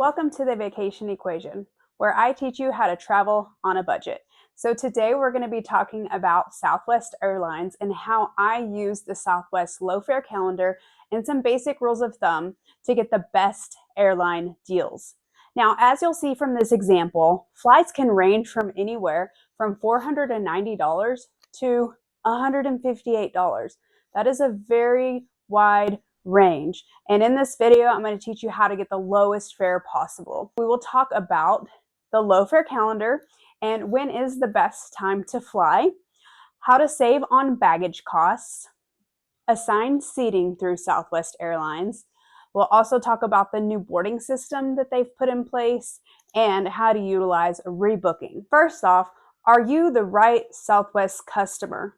Welcome to the Vacation Equation, where I teach you how to travel on a budget. So today we're going to be talking about Southwest Airlines and how I use the Southwest low fare calendar and some basic rules of thumb to get the best airline deals. Now, as you'll see from this example, flights can range from anywhere from $490 to $158. That is a very wide range. And in this video, I'm going to teach you how to get the lowest fare possible. We will talk about the low fare calendar and when is the best time to fly, how to save on baggage costs, assigned seating through Southwest Airlines. We'll also talk about the new boarding system that they've put in place and how to utilize rebooking. First off, are you the right Southwest customer?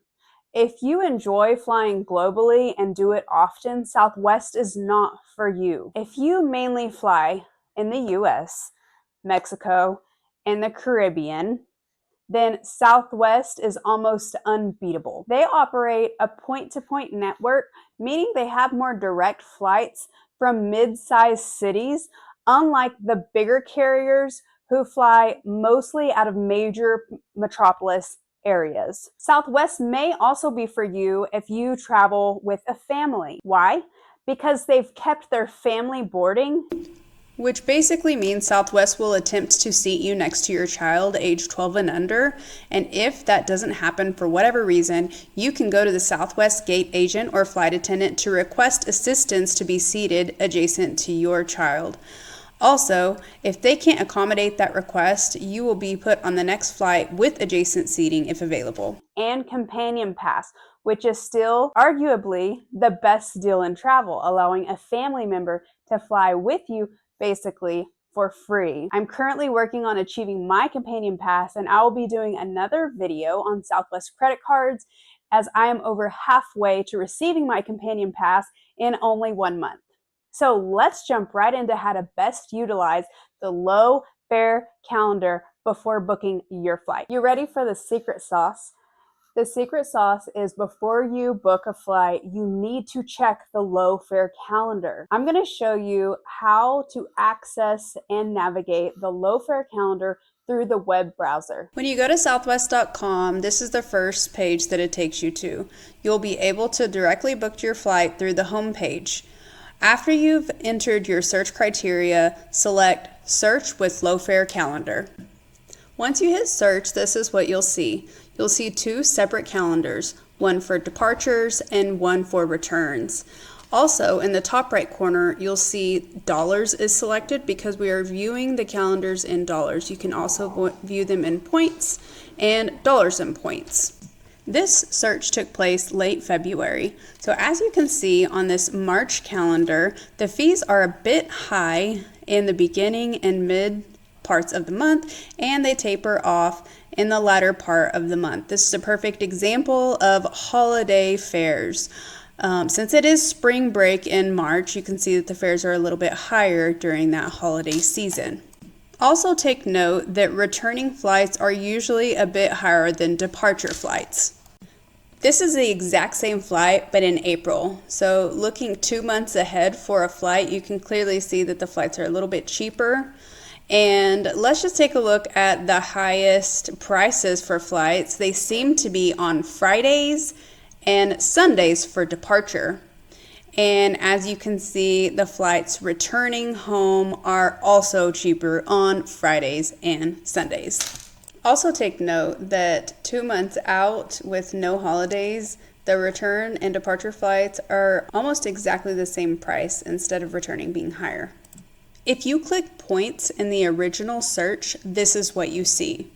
If you enjoy flying globally and do it often, Southwest is not for you. If you mainly fly in the US, Mexico, and the Caribbean, then Southwest is almost unbeatable. They operate a point-to-point network, meaning they have more direct flights from mid-sized cities, unlike the bigger carriers who fly mostly out of major metropolis areas. Southwest may also be for you if you travel with a family. Why? Because they've kept their family boarding, which basically means Southwest will attempt to seat you next to your child age 12 and under. And if that doesn't happen for whatever reason, you can go to the Southwest gate agent or flight attendant to request assistance to be seated adjacent to your child. Also, if they can't accommodate that request, you will be put on the next flight with adjacent seating if available. And Companion Pass, which is still arguably the best deal in travel, allowing a family member to fly with you basically for free. I'm currently working on achieving my Companion Pass, and I will be doing another video on Southwest credit cards as I am over halfway to receiving my Companion Pass in only 1 month. So let's jump right into how to best utilize the low fare calendar before booking your flight. You ready for the secret sauce? The secret sauce is before you book a flight, you need to check the low fare calendar. I'm going to show you how to access and navigate the low fare calendar through the web browser. When you go to southwest.com, this is the first page that it takes you to. You'll be able to directly book your flight through the home page. After you've entered your search criteria, select Search with Low Fare Calendar. Once you hit search, this is what you'll see. You'll see two separate calendars, one for departures and one for returns. Also, in the top right corner, you'll see dollars is selected because we are viewing the calendars in dollars. You can also view them in points and dollars and points. This search took place late February. So as you can see on this March calendar, the fees are a bit high in the beginning and mid parts of the month, and they taper off in the latter part of the month. This is a perfect example of holiday fares. Since it is spring break in March, you can see that the fares are a little bit higher during that holiday season. Also take note that returning flights are usually a bit higher than departure flights. This is the exact same flight, but in April. So looking 2 months ahead for a flight, you can clearly see that the flights are a little bit cheaper. And let's just take a look at the highest prices for flights. They seem to be on Fridays and Sundays for departure. And as you can see, the flights returning home are also cheaper on Fridays and Sundays. Also take note that 2 months out with no holidays, the return and departure flights are almost exactly the same price instead of returning being higher. If you click points in the original search, this is what you see.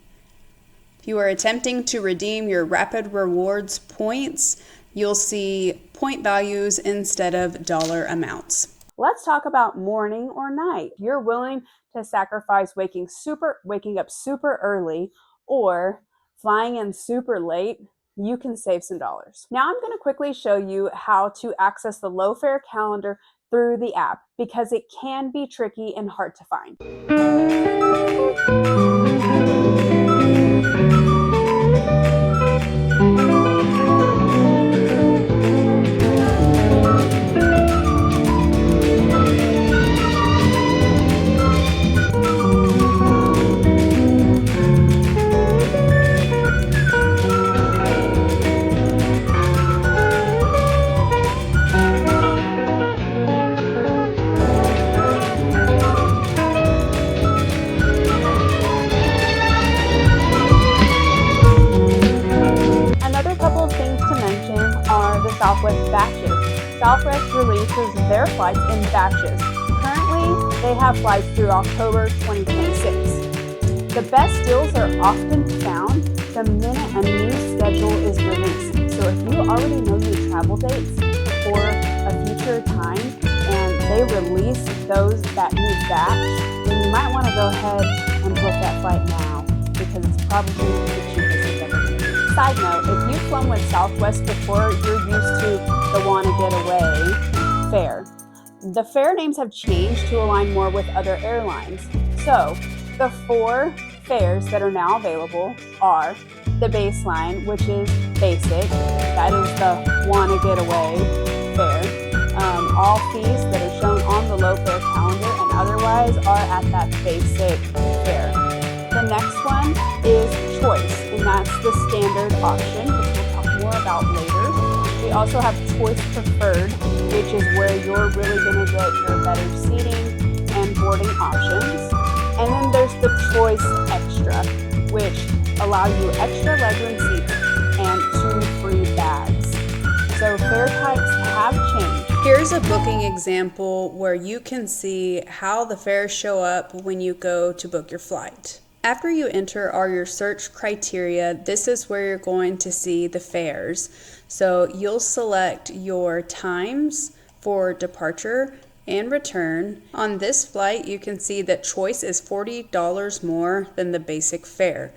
If you are attempting to redeem your Rapid Rewards points, you'll see point values instead of dollar amounts. Let's talk about morning or night. You're willing to sacrifice waking up super early or flying in super late, you can save some dollars. Now I'm going to quickly show you how to access the low fare calendar through the app because it can be tricky and hard to find. Southwest releases their flights in batches. Currently, they have flights through October 2026. The best deals are often found the minute a new schedule is released. So if you already know your travel dates for a future time and they release that new batch, then you might want to go ahead and book that flight now because it's probably the cheapest it's ever going to be. Side note, if you've flown with Southwest before, you're used to the Wanna Get Away fare. The fare names have changed to align more with other airlines. So the 4 fares that are now available are the baseline, which is basic. That is the Wanna Get Away fare. All fees that are shown on the low fare calendar and otherwise are at that basic fare. The next one is choice, and that's the standard option, which we'll talk more about later. We also have choice preferred, which is where you're really going to get your better seating and boarding options. And then there's the choice extra, which allow you extra legroom seats and 2 free bags. So fare types have changed. Here's a booking example where you can see how the fares show up when you go to book your flight. After you enter all your search criteria, this is where you're going to see the fares. So you'll select your times for departure and return. On this flight, you can see that choice is $40 more than the basic fare.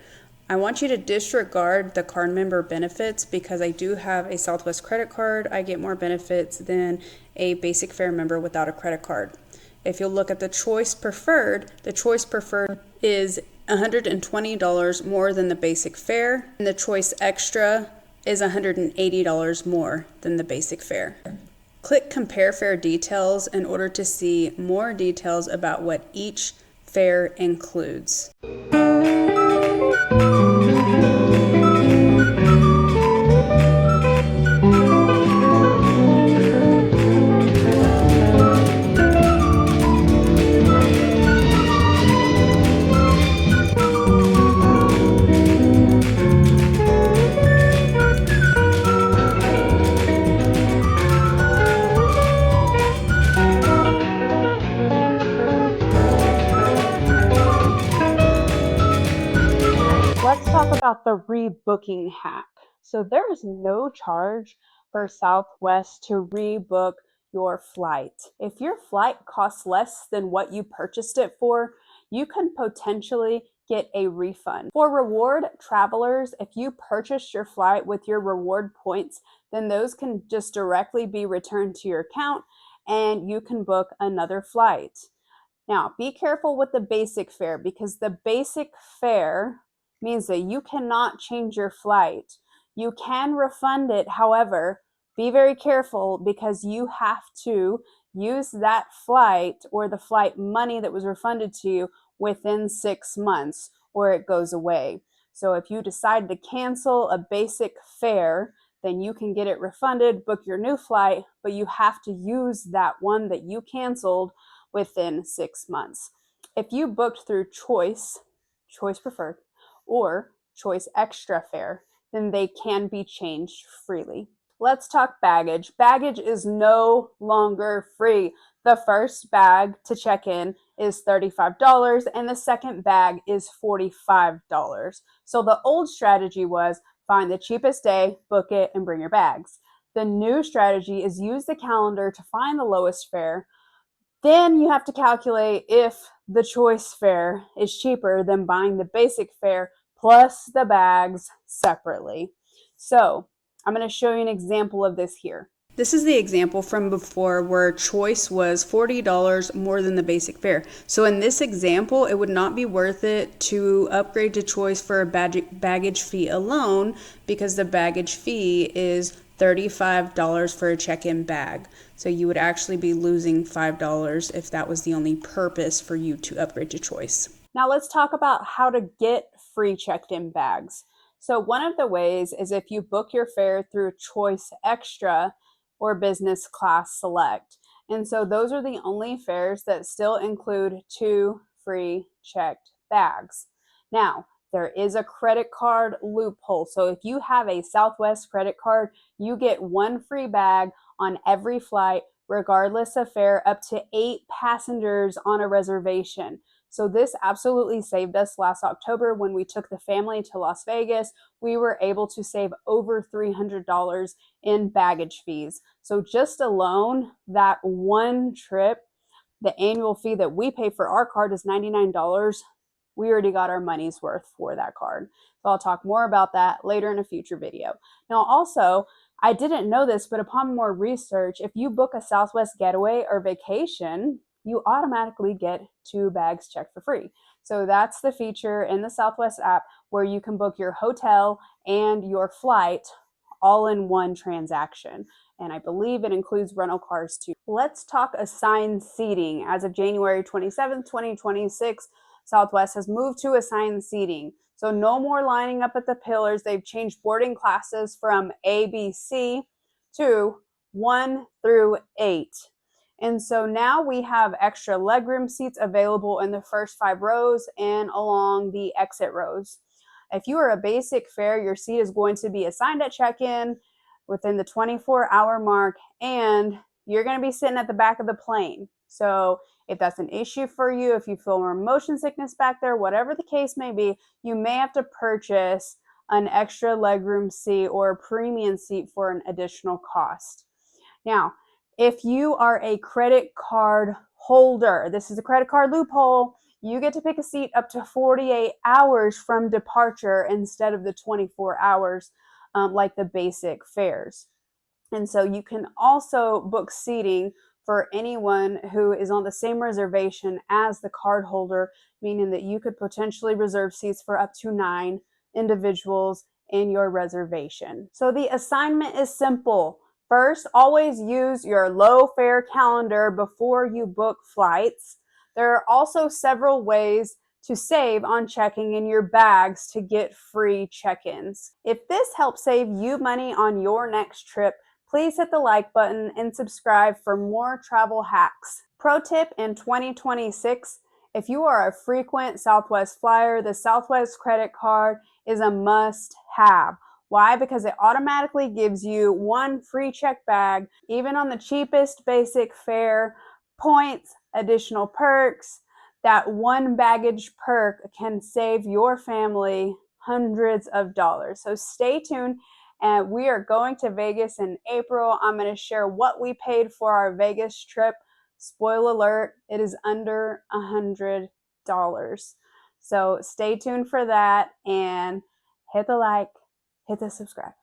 I want you to disregard the card member benefits because I do have a Southwest credit card. I get more benefits than a basic fare member without a credit card. If you'll look at the choice preferred is $120 more than the basic fare, and the choice extra is $180 more than the basic fare. Click Compare Fare Details in order to see more details about what each fare includes. Let's talk about the rebooking hack. So there is no charge for Southwest to rebook your flight. If your flight costs less than what you purchased it for, you can potentially get a refund. For reward travelers, if you purchased your flight with your reward points, then those can just directly be returned to your account and you can book another flight. Now, be careful with the basic fare because the basic fare means that you cannot change your flight. You can refund it, however, be very careful because you have to use that flight or the flight money that was refunded to you within 6 months or it goes away. So if you decide to cancel a basic fare, then you can get it refunded, book your new flight, but you have to use that one that you canceled within 6 months. If you booked through choice preferred, or choice extra fare, then they can be changed freely. Let's talk baggage. Baggage is no longer free. The first bag to check in is $35 and the second bag is $45. So the old strategy was find the cheapest day, book it, and bring your bags. The new strategy is use the calendar to find the lowest fare. Then you have to calculate if the choice fare is cheaper than buying the basic fare plus the bags separately. So I'm going to show you an example of this here. This is the example from before where choice was $40 more than the basic fare. So in this example, it would not be worth it to upgrade to choice for a baggage fee alone because the baggage fee is $35 for a check-in bag. So you would actually be losing $5 if that was the only purpose for you to upgrade to choice. Now let's talk about how to get free checked-in bags. So one of the ways is if you book your fare through Choice Extra or Business Class Select. And so those are the only fares that still include 2 free checked bags. Now, there is a credit card loophole. So if you have a Southwest credit card, you get 1 free bag on every flight, regardless of fare, up to 8 passengers on a reservation. So this absolutely saved us last October when we took the family to Las Vegas. We were able to save over $300 in baggage fees. So just alone, that one trip, the annual fee that we pay for our card is $99. We already got our money's worth for that card. So I'll talk more about that later in a future video. Now also, I didn't know this, but upon more research, if you book a Southwest getaway or vacation, you automatically get 2 bags checked for free. So that's the feature in the Southwest app where you can book your hotel and your flight all in one transaction. And I believe it includes rental cars too. Let's talk assigned seating. As of January 27th, 2026, Southwest has moved to assigned seating. So no more lining up at the pillars. They've changed boarding classes from A, B, C to 1 through 8. And so now we have extra legroom seats available in the first 5 rows and along the exit rows. If you are a basic fare, your seat is going to be assigned at check-in within the 24-hour mark, and you're going to be sitting at the back of the plane. So if that's an issue for you, if you feel more motion sickness back there, whatever the case may be, you may have to purchase an extra legroom seat or a premium seat for an additional cost. Now, if you are a credit card holder, this is a credit card loophole, you get to pick a seat up to 48 hours from departure instead of the 24 hours like the basic fares. And so you can also book seating for anyone who is on the same reservation as the card holder, meaning that you could potentially reserve seats for up to 9 individuals in your reservation. So the assignment is simple. First, always use your low fare calendar before you book flights. There are also several ways to save on checking in your bags to get free check-ins. If this helps save you money on your next trip, please hit the like button and subscribe for more travel hacks. Pro tip in 2026, if you are a frequent Southwest flyer, the Southwest credit card is a must-have. Why? Because it automatically gives you 1 free check bag, even on the cheapest basic fare, points, additional perks. That 1 baggage perk can save your family hundreds of dollars. So stay tuned. And we are going to Vegas in April. I'm going to share what we paid for our Vegas trip. Spoiler alert, it is under $100. So stay tuned for that and hit the like, hit the subscribe.